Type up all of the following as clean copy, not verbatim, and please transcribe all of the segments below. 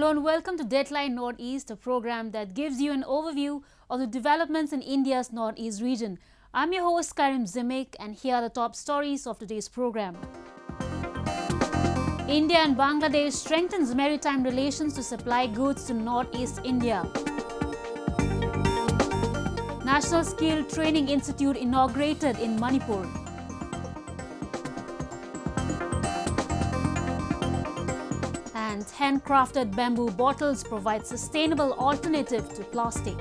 Hello and welcome to Dateline Northeast, a program that gives you an overview of the developments in India's Northeast region. I'm your host Karim Zimik, and here are the top stories of today's program. India and Bangladesh strengthens maritime relations to supply goods to Northeast India. National Skill Training Institute inaugurated in Manipur. And handcrafted bamboo bottles provide sustainable alternative to plastic.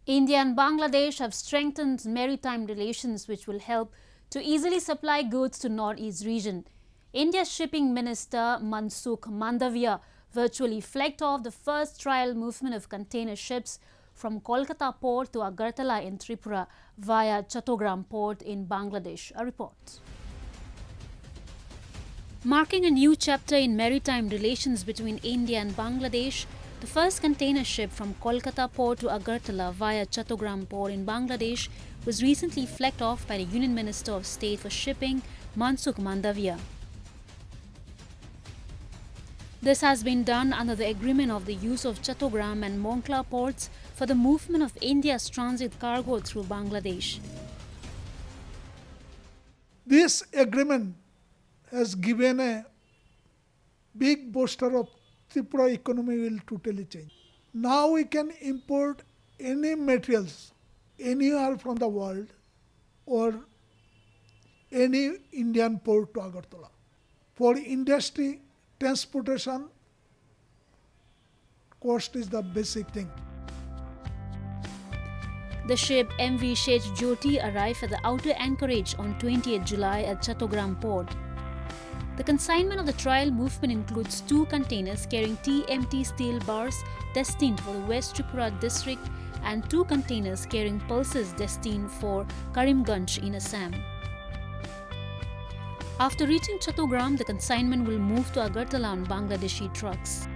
India and Bangladesh have strengthened maritime relations which will help to easily supply goods to Northeast region. India's shipping minister Mansukh Mandavia virtually flagged off the first trial movement of container ships from Kolkata port to Agartala in Tripura via Chattogram port in Bangladesh. A report. Marking a new chapter in maritime relations between India and Bangladesh, the first container ship from Kolkata port to Agartala via Chattogram port in Bangladesh was recently flagged off by the Union Minister of State for Shipping, Mansukh Mandavia. This has been done under the agreement of the use of Chattogram and Monkla ports for the movement of India's transit cargo through Bangladesh. This agreement has given a big booster of Tripura economy will totally change. Now we can import any materials anywhere from the world or any Indian port to Agartala. For industry, transportation cost is the basic thing. The ship MV Sheikh Jyoti arrived at the outer anchorage on 20th July at Chattogram port. The consignment of the trial movement includes 2 containers carrying TMT steel bars destined for the West Tripura district and 2 containers carrying pulses destined for Karimganj in Assam. After reaching Chattogram, the consignment will move to Agartala on Bangladeshi trucks.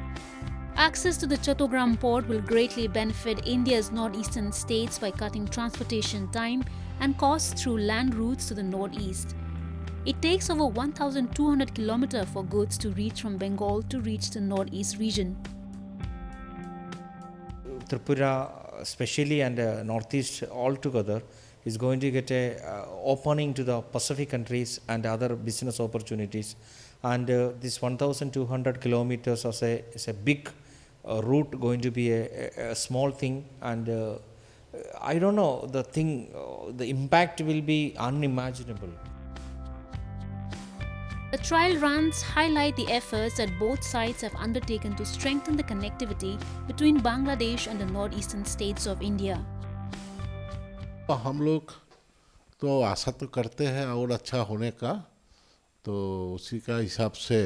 Access to the Chattogram port will greatly benefit India's northeastern states by cutting transportation time and costs through land routes to the northeast. It takes over 1,200 kilometers for goods to reach from Bengal to reach the northeast region. Tripura especially and northeast altogether is going to get a opening to the Pacific countries and other business opportunities, and this 1,200 kilometers is a big route, going to be a small thing, and I don't know, the impact will be unimaginable. The trial runs highlight the efforts that both sides have undertaken to strengthen the connectivity between Bangladesh and the northeastern states of India. हम लोग तो आशा तो करते हैं और अच्छा होने का, तो उसी का हिसाब से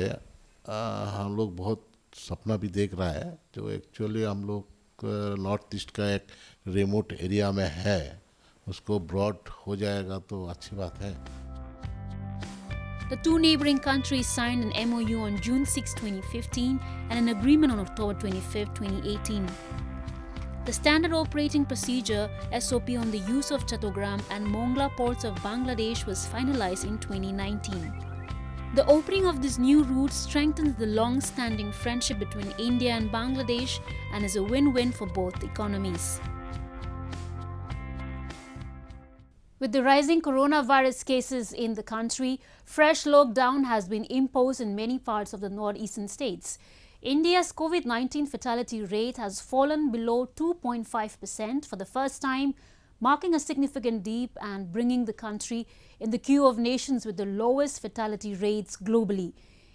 हम लोग बहुत सपना भी देख रहा है, जो एक्चुअली हम लोग नॉर्थ ईस्ट का एक रिमोट एरिया में है, उसको ब्रॉड हो जाएगा तो अच्छी बात है. The 2 neighboring countries signed an MOU on June 6, 2015 and an agreement on October 25, 2018. The Standard Operating Procedure SOP on the use of Chattogram and Mongla ports of Bangladesh was finalized in 2019. The opening of this new route strengthens the long-standing friendship between India and Bangladesh and is a win-win for both economies. With the rising coronavirus cases in the country, fresh lockdown has been imposed in many parts of the northeastern states. India's COVID-19 fatality rate has fallen below 2.5% for the first time, marking a significant dip and bringing the country in the queue of nations with the lowest fatality rates globally.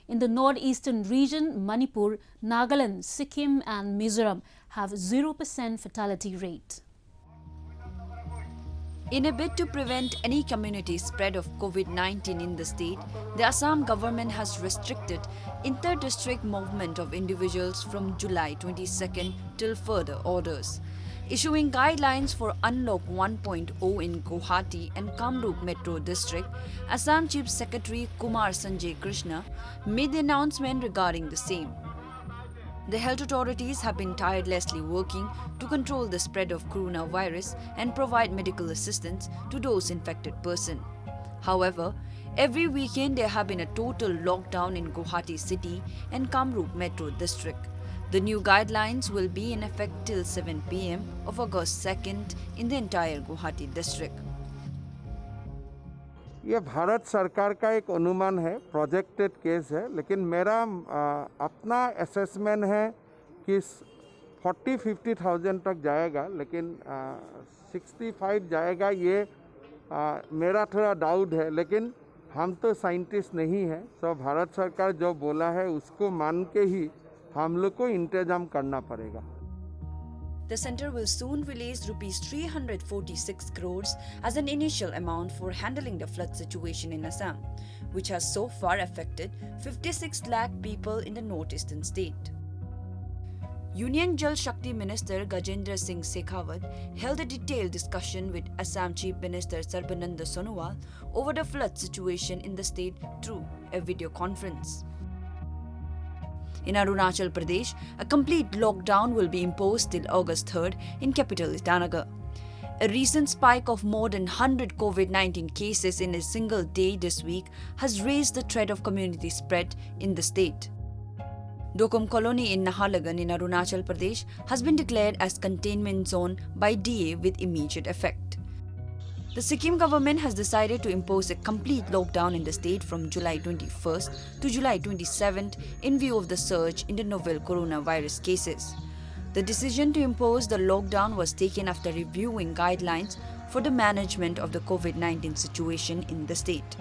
In the northeastern region, Manipur, Nagaland, Sikkim and Mizoram have 0% fatality rate. In a bid to prevent any community spread of COVID-19 in the state, the Assam government has restricted inter-district movement of individuals from July 22nd till further orders. Issuing guidelines for Unlock 1.0 in Guwahati and Kamrup Metro District, Assam Chief Secretary Kumar Sanjay Krishna made the announcement regarding the same. The health authorities have been tirelessly working to control the spread of coronavirus and provide medical assistance to those infected persons. However, Every weekend, there have been a total lockdown in Guwahati city and Kamrup Metro district. The new guidelines will be in effect till 7 p.m. of August 2nd in the entire Guwahati district. ये भारत सरकार का एक अनुमान है, projected case है, लेकिन मेरा अपना असेसमेंट है कि 40-50,000 तक जाएगा, लेकिन 65 जाएगा ये मेरा थोड़ा डाउट है, लेकिन हम तो साइंटिस्ट नहीं हैं, तो भारत सरकार जो बोला है उसको मान के ही हम लोग को इंतजाम करना पड़ेगा. The centre will soon release rupees 346 crores as an initial amount for handling the flood situation in Assam, which has so far affected 56 lakh people in the northeastern state. Union Jal Shakti Minister Gajendra Singh Shekhawat held a detailed discussion with Assam Chief Minister Sarbananda Sonowal over the flood situation in the state through a video conference. In Arunachal Pradesh, a complete lockdown will be imposed till August 3rd in capital Itanagar. A recent spike of more than 100 COVID-19 cases in a single day this week has raised the threat of community spread in the state. Dokum Colony in Nagaland in Arunachal Pradesh has been declared as containment zone by DA with immediate effect. The Sikkim government has decided to impose a complete lockdown in the state from July 21st to July 27th in view of the surge in the novel coronavirus cases. The decision to impose the lockdown was taken after reviewing guidelines for the management of the COVID-19 situation in the state.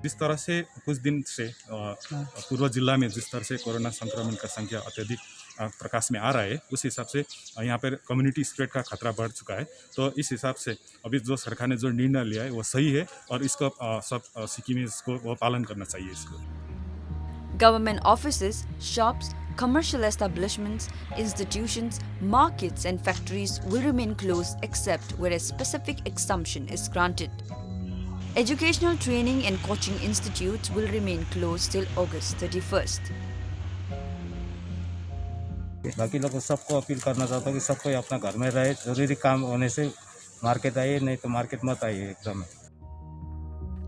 जिस तरह से कुछ दिन से पूर्व जिला में जिस तरह से कोरोना संक्रमण का संख्या अत्यधिक प्रकाश में आ रहा है, उस हिसाब से यहाँ पर कम्युनिटी स्प्रेड का खतरा बढ़ चुका है. तो इस हिसाब से अभी जो सरकार ने जो निर्णय लिया है वो सही है और इसको सब सिक्किमीज को वो पालन करना चाहिए. इसको Government offices, shops, commercial establishments, institutions, markets and factories will remain closed except where a specific exemption is granted. Educational training and coaching institutes will remain closed till August 31st. बाकी लोगों सबको अपील करना चाहता हूँ कि सब कोई अपना घर में रहे, जरूरी काम होने से मार्केट आइए, नहीं तो मार्केट मत आइए एकदम.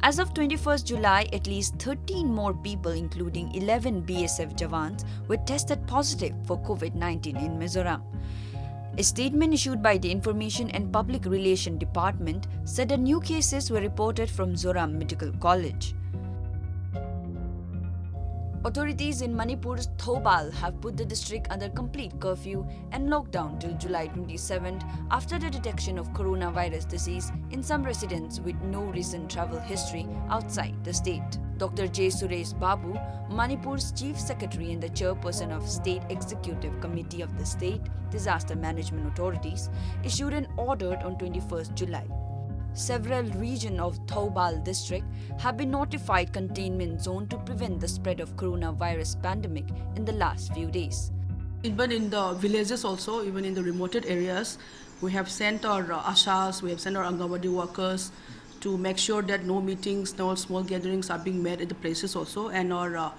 As of 21st July, at least 13 more people, including 11 BSF Jawans, were tested positive for COVID-19 in Mizoram. A statement issued by the Information and Public Relations Department said the new cases were reported from Zoram Medical College. Authorities in Manipur's Thobal have put the district under complete curfew and lockdown till July 27th after the detection of coronavirus disease in some residents with no recent travel history outside the state. Dr. J. Suresh Babu, Manipur's Chief Secretary and the Chairperson of State Executive Committee of the State Disaster Management Authorities, issued an order on 21st July. Several regions of Thobal district have been notified containment zone to prevent the spread of coronavirus pandemic in the last few days. Even in the villages also, even in the remote areas, we have sent our ashas, we have sent our Angawadi workers to make sure that no meetings, no small gatherings are being made at the places also, and our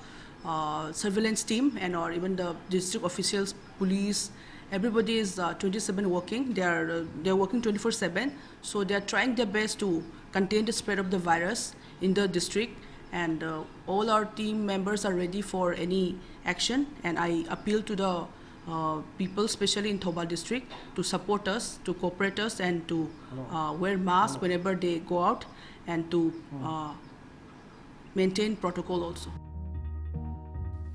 surveillance team and our even the district officials, police, everybody is 27 working. They are working 24/7. So they are trying their best to contain the spread of the virus in the district, and all our team members are ready for any action. And I appeal to the people, especially in Thobal district, to support us, to cooperate us, and to wear masks whenever they go out, and to maintain protocol also.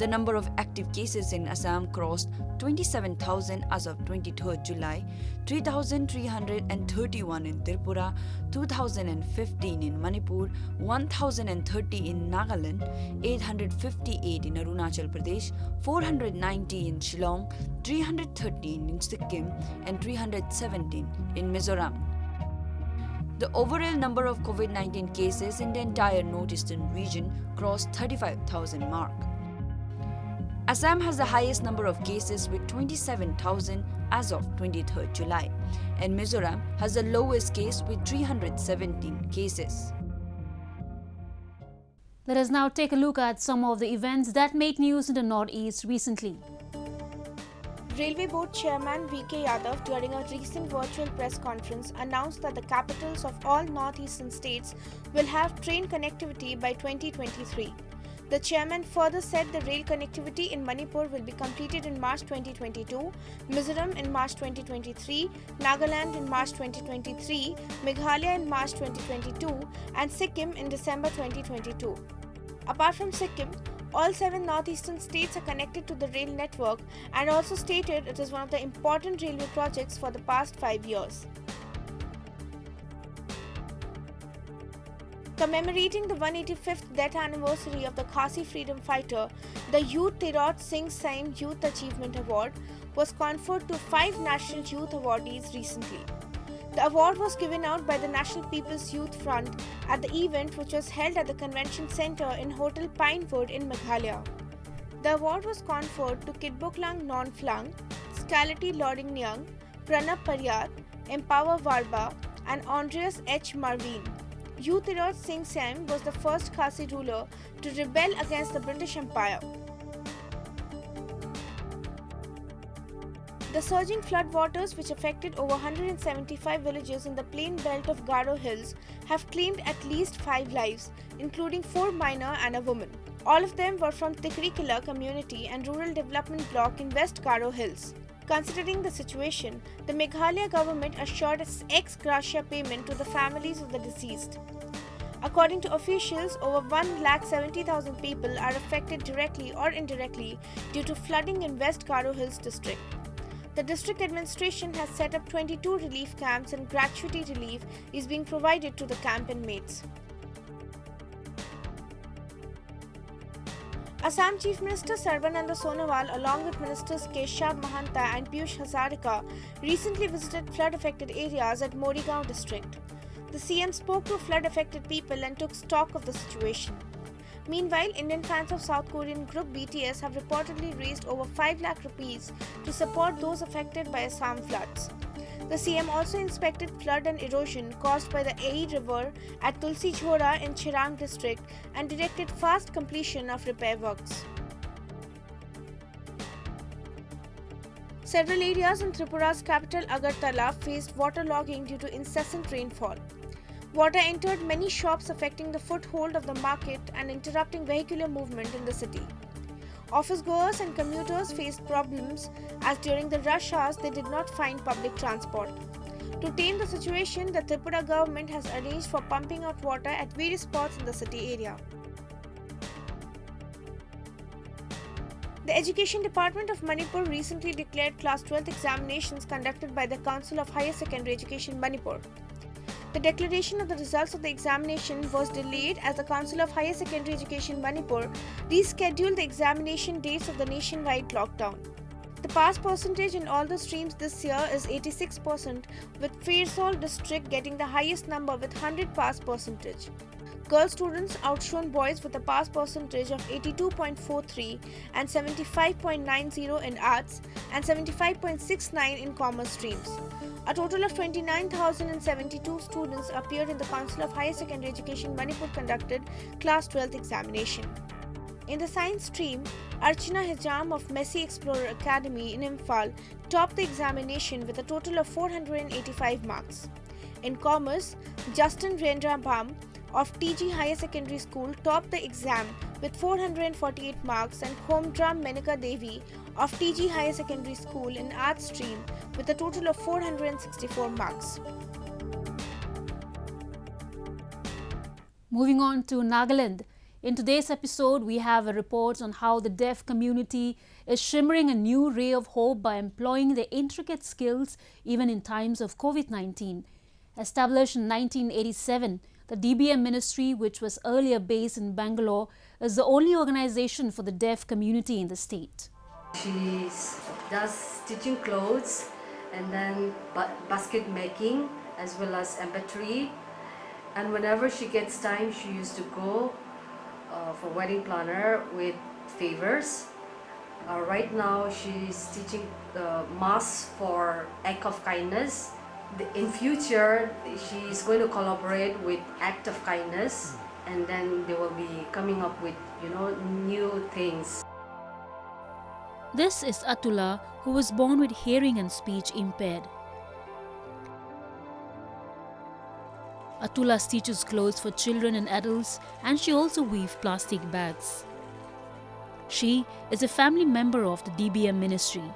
The number of active cases in Assam crossed 27,000 as of 23rd July, 3,331 in Tripura, 2,015 in Manipur, 1,030 in Nagaland, 858 in Arunachal Pradesh, 490 in Shillong, 313 in Sikkim, and 317 in Mizoram. The overall number of COVID-19 cases in the entire northeastern region crossed 35,000 mark. Assam has the highest number of cases with 27,000 as of 23rd July, and Mizoram has the lowest case with 317 cases. Let us now take a look at some of the events that made news in the Northeast recently. Railway Board Chairman V.K. Yadav, during a recent virtual press conference, announced that the capitals of all northeastern states will have train connectivity by 2023. The chairman further said the rail connectivity in Manipur will be completed in March 2022, Mizoram in March 2023, Nagaland in March 2023, Meghalaya in March 2022, and Sikkim in December 2022. Apart from Sikkim, all 7 northeastern states are connected to the rail network, and also stated it is one of the important railway projects for the past 5 years. Commemorating the 185th death anniversary of the Khasi freedom fighter, the Youth Tenor Singh Saim Youth Achievement Award was conferred to 5 national youth awardees recently. The award was given out by the National People's Youth Front at the event, which was held at the Convention Centre in Hotel Pinewood in Meghalaya. The award was conferred to Kitbuklang Nonflang, Scality Lodingnyang, Pranab Paryat, Empower Varba, and Andreas H. Marvin. Youth Tenor Singh Saim was the first Khasi ruler to rebel against the British Empire. The surging floodwaters, which affected over 175 villages in the plain belt of Garo Hills, have claimed at least 5 lives, including 4 minor and a woman. All of them were from Tikrikila community and rural development block in West Garo Hills. Considering the situation, the Meghalaya government assured ex gratia payment to the families of the deceased. According to officials, over 1,70,000 people are affected directly or indirectly due to flooding in West Garo Hills district. The district administration has set up 22 relief camps, and gratuity relief is being provided to the camp inmates. Assam Chief Minister Sarbananda Sonowal, along with Ministers Keshav Mahanta and Piyush Hazarika, recently visited flood-affected areas at Morigaon district. The CM spoke to flood-affected people and took stock of the situation. Meanwhile, Indian fans of South Korean group BTS have reportedly raised over 5 lakh rupees to support those affected by Assam floods. The CM also inspected flood and erosion caused by the Ai River at Tulsi Jhora in Chirang district and directed fast completion of repair works. Several areas in Tripura's capital Agartala faced waterlogging due to incessant rainfall. Water entered many shops, affecting the foothold of the market and interrupting vehicular movement in the city. Office goers and commuters faced problems as during the rush hours they did not find public transport. To tame the situation, the Tripura government has arranged for pumping out water at various spots in the city area. The Education Department of Manipur recently declared Class 12th examinations conducted by the Council of Higher Secondary Education Manipur. The declaration of the results of the examination was delayed as the Council of Higher Secondary Education Manipur rescheduled the examination dates of the nationwide lockdown. The pass percentage in all the streams this year is 86%, with Fairsaul district getting the highest number with 100 pass percentage. Girl students outshone boys with a pass percentage of 82.43 and 75.90 in arts and 75.69 in commerce streams. A total of 29,072 students appeared in the Council of Higher Secondary Education Manipur conducted Class 12th examination. In the science stream, Archana Hijam of Messi Explorer Academy in Imphal topped the examination with a total of 485 marks. In commerce, Justin Rendra Bam of TG Higher Secondary School topped the exam with 448 marks, and Homdram Menika Devi of TG Higher Secondary School in Arts stream with a total of 464 marks. Moving on to Nagaland. In today's episode, we have a report on how the deaf community is shimmering a new ray of hope by employing their intricate skills even in times of COVID-19. Established in 1987, the DBM ministry, which was earlier based in Bangalore, is the only organization for the deaf community in the state. She does stitching clothes and then basket making as well as embroidery. And whenever she gets time, she used to go for wedding planner with favors. Right now, she's stitching masks for Act of Kindness. In future, she's going to collaborate with Act of Kindness, and then they will be coming up with, new things. This is Atula, who was born with hearing and speech impaired. Atula stitches clothes for children and adults, and she also weaves plastic bags. She is a family member of the DBM ministry.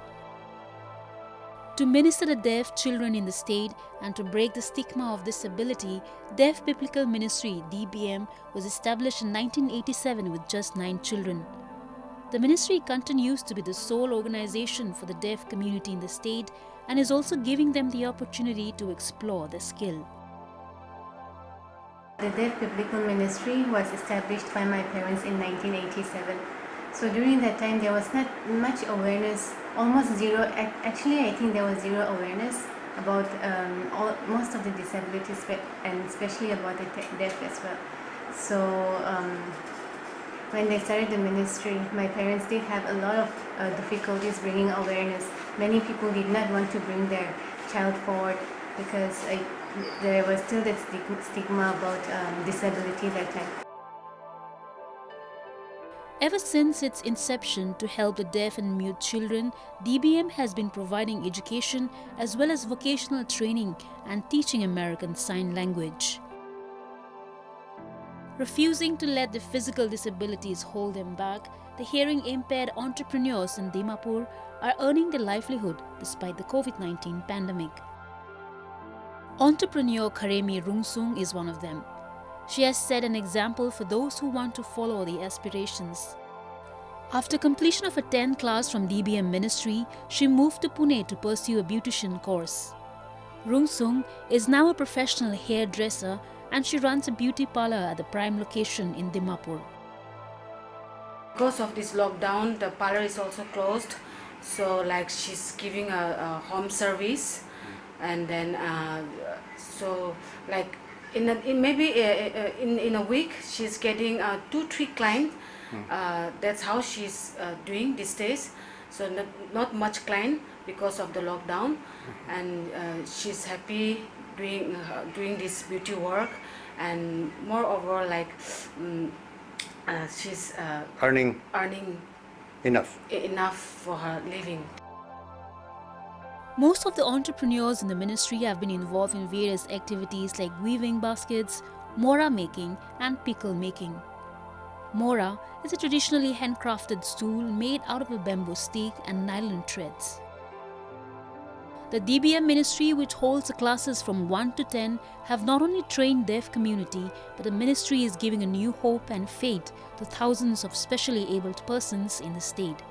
To minister to deaf children in the state and to break the stigma of disability, Deaf Biblical Ministry (DBM) was established in 1987 with just 9 children. The ministry continues to be the sole organization for the deaf community in the state and is also giving them the opportunity to explore their skill. The Deaf Biblical Ministry was established by my parents in 1987. So during that time there was not much awareness, almost zero. Actually, I think there was zero awareness about most of the disabilities, and especially about the deaf as well. So when they started the ministry, my parents did have a lot of difficulties bringing awareness. Many people did not want to bring their child forward because there was still that stigma about disability that time. Ever since its inception to help the deaf and mute children, DBM has been providing education as well as vocational training and teaching American Sign Language. Refusing to let the physical disabilities hold them back, the hearing-impaired entrepreneurs in Dimapur are earning their livelihood despite the COVID-19 pandemic. Entrepreneur Kharemi Rungsung is one of them. She has set an example for those who want to follow the aspirations. After completion of a 10th class from DBM Ministry, she moved to Pune to pursue a beautician course. Rungsung is now a professional hairdresser and she runs a beauty parlor at the prime location in Dimapur. Because of this lockdown, the parlor is also closed. So like she's giving a home service, and then so like in a week she's getting 2-3 clients. That's how she's doing these days. So not much client because of the lockdown, and she's happy doing this beauty work, and moreover like she's earning enough for her living. Most of the entrepreneurs in the ministry have been involved in various activities like weaving baskets, mora making and pickle making. Mora is a traditionally handcrafted stool made out of a bamboo stick and nylon threads. The DBM ministry, which holds the classes from 1 to 10, have not only trained deaf community, but the ministry is giving a new hope and faith to thousands of specially abled persons in the state.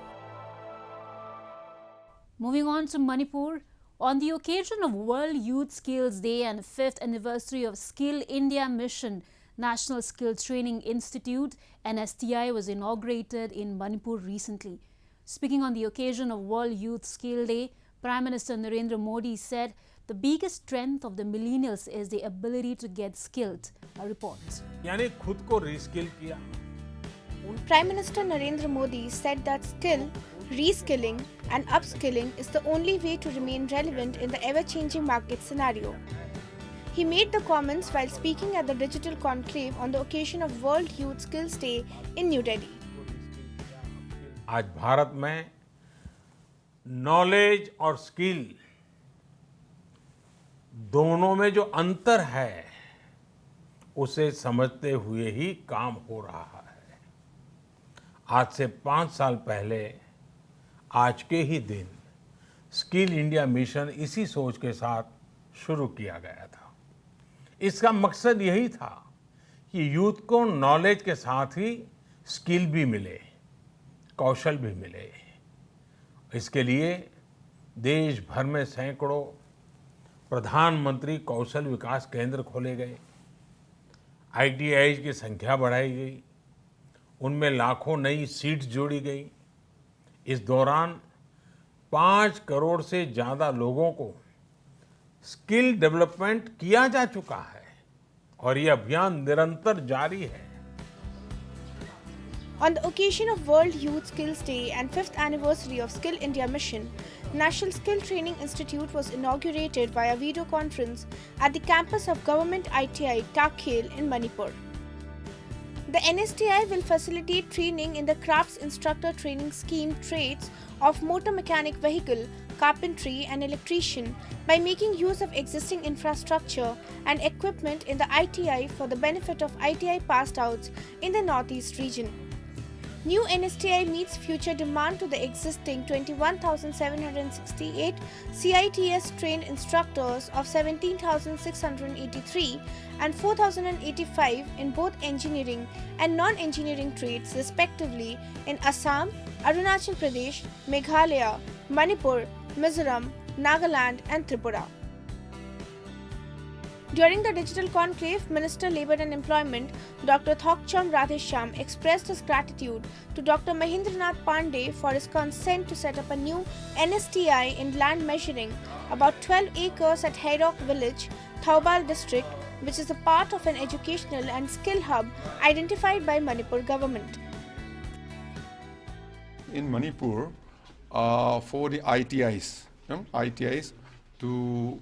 Moving on to Manipur, on the occasion of World Youth Skills Day and 5th anniversary of Skill India Mission, National Skill Training Institute (NSTI) was inaugurated in Manipur recently. Speaking on the occasion of World Youth Skill Day, Prime Minister Narendra Modi said the biggest strength of the millennials is the ability to get skilled. A report. यानी खुद को reskill किया. Prime Minister Narendra Modi said that skill, reskilling and upskilling is the only way to remain relevant in the ever-changing market scenario. He made the comments while speaking at the Digital Conclave on the occasion of World Youth Skills Day in New Delhi. आज भारत में knowledge और skill दोनों में जो अंतर है उसे समझते हुए ही काम हो रहा है. आज से 5 साल पहले आज के ही दिन स्किल इंडिया मिशन इसी सोच के साथ शुरू किया गया था. इसका मकसद यही था कि यूथ को नॉलेज के साथ ही स्किल भी मिले, कौशल भी मिले. इसके लिए देश भर में सैकड़ों प्रधानमंत्री कौशल विकास केंद्र खोले गए, ITIs की संख्या बढ़ाई गई, उनमें लाखों नई सीट्स जोड़ी गई. इस दौरान 5 करोड़ से ज़्यादा लोगों को स्किल डेवलपमेंट किया जा चुका है और ये अभियान निरंतर जारी है. On the occasion of World Youth Skills Day and 5th anniversary of Skill India Mission, National Skill Training Institute was inaugurated via video conference at the campus of Government ITI Takhel in Manipur. The NSTI will facilitate training in the Crafts Instructor Training Scheme Trades of motor mechanic vehicle, carpentry and electrician by making use of existing infrastructure and equipment in the ITI for the benefit of ITI passed outs in the Northeast region. New NSTI meets future demand to the existing 21,768 CITS trained instructors of 17,683 and 4,085 in both engineering and non-engineering trades respectively in Assam, Arunachal Pradesh, Meghalaya, Manipur, Mizoram, Nagaland and Tripura. During the digital conclave, Minister Labour and Employment Dr. Thokcham Radheshyam expressed his gratitude to Dr. Mahendranath Pandey for his consent to set up a new NSTI in land measuring about 12 acres at Hairok village, Thoubal district, which is a part of an educational and skill hub identified by Manipur government. In Manipur, for the ITIs to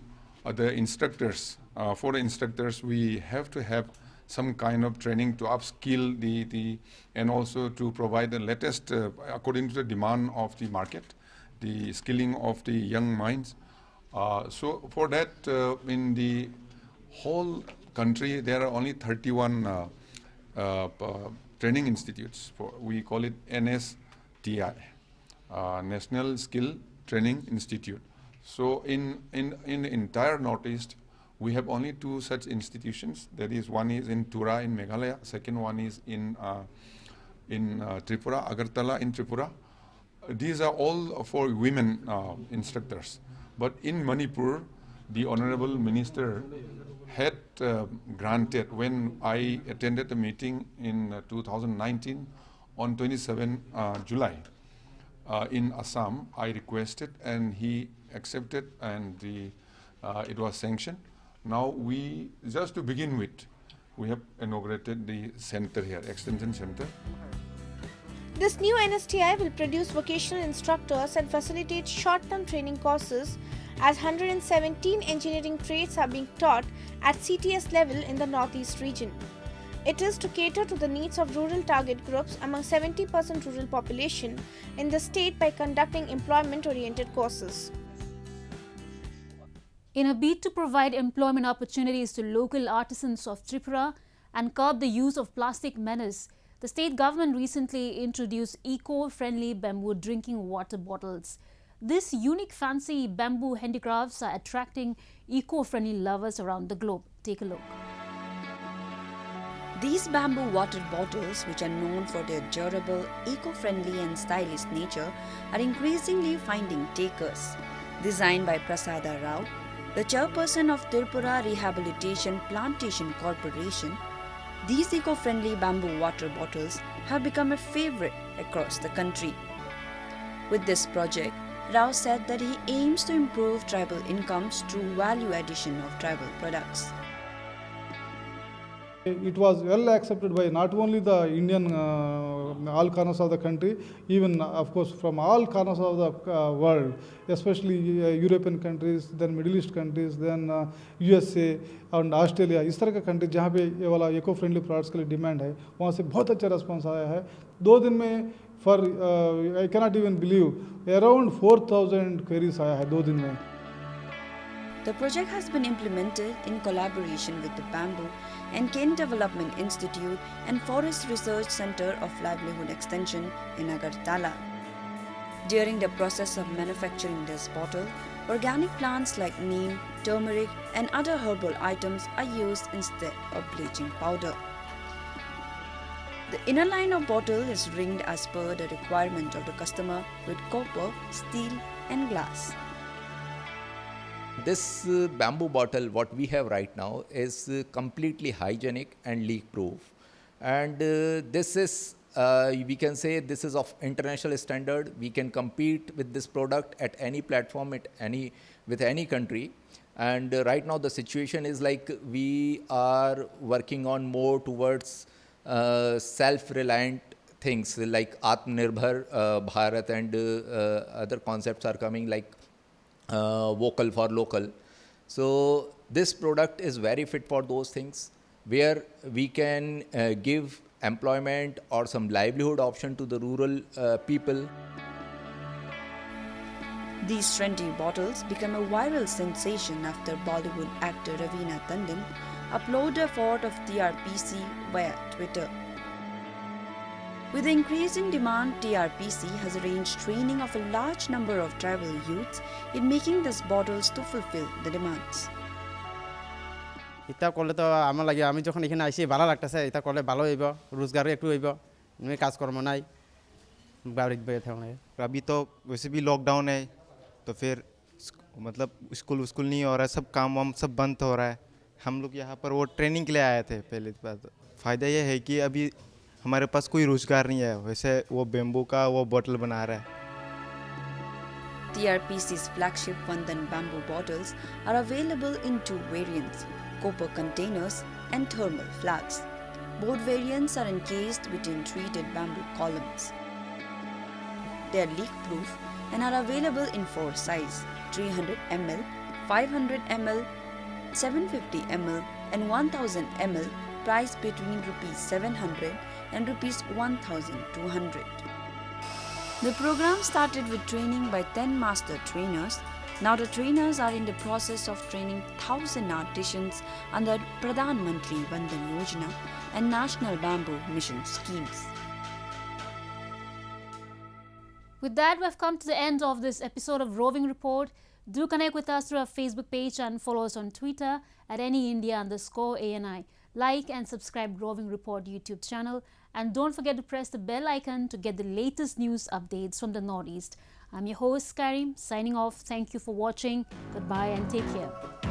the instructors, for the instructors, we have to have some kind of training to upskill and also to provide the latest, according to the demand of the market, the skilling of the young minds. So for that, in the whole country, there are only 31 training institutes. We call it NSTI, National Skill Training Institute. So in the entire Northeast, we have only 2 such institutions. That is, one is in Tura in Meghalaya, second one is in Tripura, Agartala in Tripura. These are all for women instructors. But in Manipur, the Honorable Minister had granted, when I attended the meeting in 2019 on 27 July in Assam, I requested and he accepted and it was sanctioned. Now just to begin with, we have inaugurated the center here, extension center. This new NSTI will produce vocational instructors and facilitate short-term training courses as 117 engineering trades are being taught at CTS level in the Northeast region. It is to cater to the needs of rural target groups among 70% rural population in the state by conducting employment-oriented courses. In a bid to provide employment opportunities to local artisans of Tripura and curb the use of plastic menace, the state government recently introduced eco-friendly bamboo drinking water bottles. These unique fancy bamboo handicrafts are attracting eco-friendly lovers around the globe. Take a look. These bamboo water bottles, which are known for their durable, eco-friendly and stylish nature, are increasingly finding takers. Designed by Prasada Rao, the chairperson of Tripura Rehabilitation Plantation Corporation, these eco-friendly bamboo water bottles have become a favorite across the country. With this project, Rao said that he aims to improve tribal incomes through value addition of tribal products. It was well accepted by not only the Indian, all corners of the country, even of course from all corners of the world, especially European countries, then Middle East countries, then USA and Australia. इस तरह का country जहाँ पे ये वाला eco-friendly products के लिए demand है, वहाँ से बहुत अच्छा response आया है. 2 दिन में I cannot even believe, around 4,000 queries आया है 2 दिन में. The project has been implemented in collaboration with the Bamboo and Cane Development Institute and Forest Research Center of Livelihood Extension in Agartala. During the process of manufacturing this bottle, organic plants like neem, turmeric and other herbal items are used instead of bleaching powder. The inner line of bottle is ringed as per the requirement of the customer with copper, steel and glass. This bamboo bottle, what we have right now, is completely hygienic and leak proof. And this is, we can say this is of international standard. We can compete with this product at any platform, with any country. And right now the situation is like we are working on more towards self-reliant things like Atmanirbhar Bharat and other concepts are coming like vocal for local. So this product is very fit for those things where we can give employment or some livelihood option to the rural people. These trendy bottles became a viral sensation after Bollywood actor Raveena Tandon uploaded a photo of TRPC via Twitter. With the increase in demand, TRPC has arranged training of a large number of tribal youths in making these bottles to fulfill the demands. এটা করলে তো আমার লাগে আমি যখন এখানে আইছি ভালো লাগতেছে এটা করলে ভালো হইব রোজগারও একটু হইব আমি কাজকর্ম নাই বাড়িতে বসে থাকলে अभी तो वैसे भी लॉकडाउन है तो फिर मतलब स्कूल नहीं हो रहा है सब काम वाम सब बंद हो रहा है हम लोग यहाँ पर वो ट्रेनिंग के लिए आए थे पहले बात फ़ायदा ये है कि अभी हमारे पास कोई रोजगार नहीं है वैसे वो बेम्बू का वो बोतल बना रहा है TRPC's flagship Vandan bamboo bottles are available in two variants, copper containers and thermal flasks. Both variants are encased within treated bamboo columns. They are leak-proof and are available in 4 sizes: 300 ml, 500 ml, 750 ml and 1000 ml, priced between ₹700 and ₹1,200. The program started with training by 10 master trainers. Now the trainers are in the process of training 1,000 artisans under Pradhan Mantri Vandan Yojana and National Bamboo Mission schemes. With that, we've come to the end of this episode of Roving Report. Do connect with us through our Facebook page and follow us on Twitter at AnyIndia_ANI. Like and subscribe Roving Report YouTube channel. And don't forget to press the bell icon to get the latest news updates from the Northeast. I'm your host, Karim, signing off. Thank you for watching. Goodbye and take care.